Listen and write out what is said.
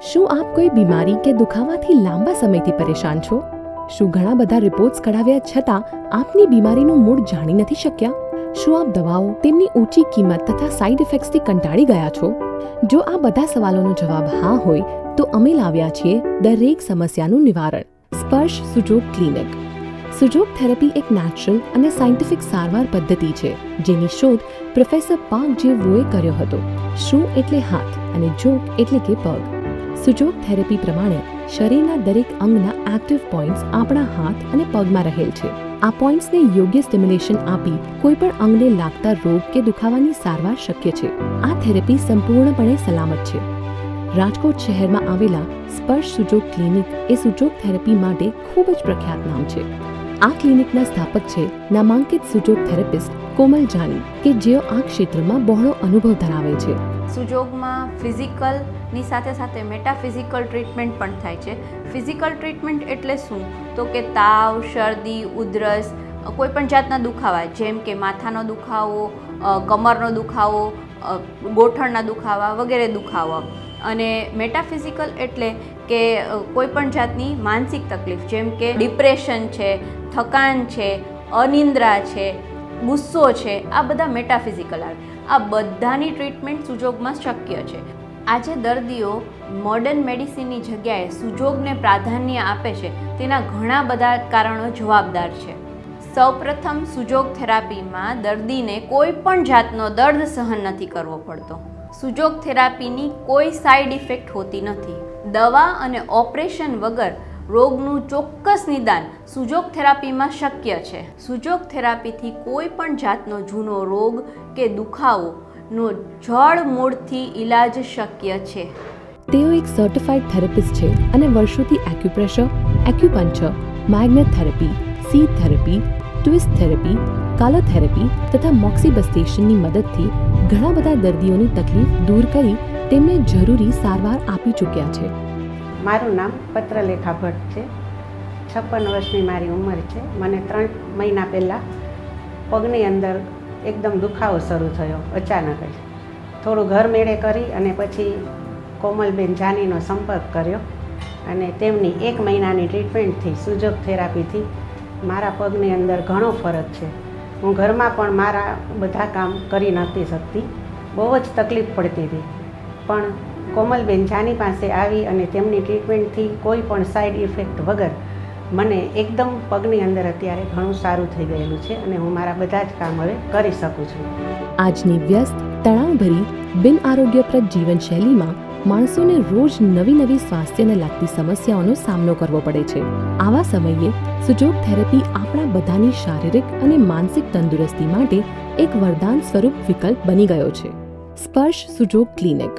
શું આપ કોઈ બીમારી કે દુખાવાથી લાંબા સમયથી પરેશાન છો? શું ઘણા બધા રિપોર્ટ્સ કઢાવ્યા છતાં આપની બીમારીનું મૂળ જાણી નથી શક્યા? શું આપ દવાઓ, તેમની ઊંચી કિંમત તથા સાઇડ ઇફેક્ટ્સથી કંટાળી ગયા છો? જો આ બધા સવાલોનો જવાબ હા હોય તો અમે લાવ્યા છીએ દરેક સમસ્યાનું નિવારણ. સ્પર્શ સુજોગ ક્લિનિક. સુજોગ થેરેપી એક નેચરલ અને સાયન્ટિફિક સારવાર પદ્ધતિ છે જેની શોધ પ્રોફેસર પાર્ક જે વુએ કર્યો હતો. શું એટલે હાથ અને જોગ એટલે કે પગ. સુજોગ થેરેપી પ્રમાણે શરીરના દરેક અંગના એક્ટિવ પોઇન્ટ્સ આપણા હાથ અને પગમાં રહેલ છે. આ પોઇન્ટ્સને યોગ્ય સ્ટિમ્યુલેશન આપી કોઈ પણ અંગને લાગતા રોગ કે દુખાવાની સારવાર શક્ય છે. આ થેરેપી સંપૂર્ણપણે સલામત છે. રાજકોટ શહેરમાં આવેલા સ્પર્શ સુજોગ ક્લિનિક એ સુજોગ થેરેપી માટે ખૂબ જ પ્રખ્યાત નામ છે. આ ક્લિનિકના સ્થાપક છે નામાંકિત સુજોગ થેરેપિસ્ટ કોમલ જાની કે જેઓ આ ક્ષેત્રમાં બહોળો અનુભવ ધરાવે છે. સુજોગમાં ફિઝિકલની સાથે સાથે મેટાફિઝિકલ ટ્રીટમેન્ટ પણ થાય છે. ફિઝિકલ ટ્રીટમેન્ટ એટલે શું? તો કે તાવ, શરદી, ઉધરસ, કોઈ પણ જાતના દુખાવા જેમ કે માથાનો દુખાવો, કમરનો દુખાવો, ગોઠણના દુખાવા વગેરે દુખાવા. અને મેટાફિઝિકલ એટલે કે કોઈ પણ જાતની માનસિક તકલીફ જેમ કે ડિપ્રેશન છે, થકાન છે, અનિદ્રા છે, ગુસ્સો છે, આ બધા મેટાફિઝિકલ આવે. આ બધાની ટ્રીટમેન્ટ સુજોગમાં શક્ય છે. આજે દર્દીઓ મોડર્ન મેડિસિનની જગ્યાએ સુજોગને પ્રાધાન્ય આપે છે. તેના ઘણા બધા કારણો જવાબદાર છે. સૌપ્રથમ સુજોગ થેરાપીમાં દર્દીને કોઈ પણ જાતનો દર્દ સહન નથી કરવો પડતો. સુજોગ થેરાપીની કોઈ સાઇડ ઇફેક્ટ હોતી નથી. દવા અને ઓપરેશન વગર રોગનું ચોક્કસ નિદાન સુજોગ થેરાપીમાં શક્ય છે. સુજોગ થેરાપીથી કોઈ પણ જાતનો જૂનો રોગ કે દુખાવોનો જડ મૂળથી ઇલાજ શક્ય છે. તેઓ એક સર્ટિફાઈડ થેરેપિસ્ટ છે અને વર્ષોથી acupressure, acupuncture, magnet therapy, seed therapy, twist therapy, colour therapy તથા મોક્સિબસ્ટેશનની મદદથી ઘણા બધા દર્દીઓની તકલીફ દૂર કરી તેમને જરૂરી સારવાર આપી ચૂક્યા છે. મારું નામ પત્રલેખા ભટ્ટ છે. 56 વર્ષની મારી ઉંમર છે. મને 3 મહિના પહેલાં પગની અંદર એકદમ દુખાવો શરૂ થયો અચાનક જ. થોડું ઘર મેળે કરી અને પછી કોમલબેન જાનીનો સંપર્ક કર્યો અને તેમની 1 મહિનાની ટ્રીટમેન્ટથી સુજોગ થેરાપીથી મારા પગની અંદર ઘણો ફરક છે. હું ઘરમાં પણ મારા બધા કામ કરી નહોતી શકતી, બહુ જ તકલીફ પડતી હતી. પણ કોમલબેન જાની પાસે આવી અને તેમની ટ્રીટમેન્ટથી કોઈ પણ સાઇડ ઇફેક્ટ વગર મને એકદમ પગની અંદર અત્યારે ઘણું સારું થઈ ગયેલું છે અને હું મારા બધા જ કામ હવે કરી શકું છું. આજની વ્યસ્ત, તણાવભરી, બિન આરોગ્યપ્રદ જીવનશૈલીમાં માણસોને રોજ નવી સ્વાસ્થ્યને લાગતી સમસ્યાઓનો સામનો કરવો પડે છે. આવા સમયે સુજોગ થેરેપી આપણા બધાની શારીરિક અને માનસિક તંદુરસ્તી માટે એક વરદાન સ્વરૂપ વિકલ્પ બની ગયો છે. સ્પર્શ સુજોગ ક્લિનિક.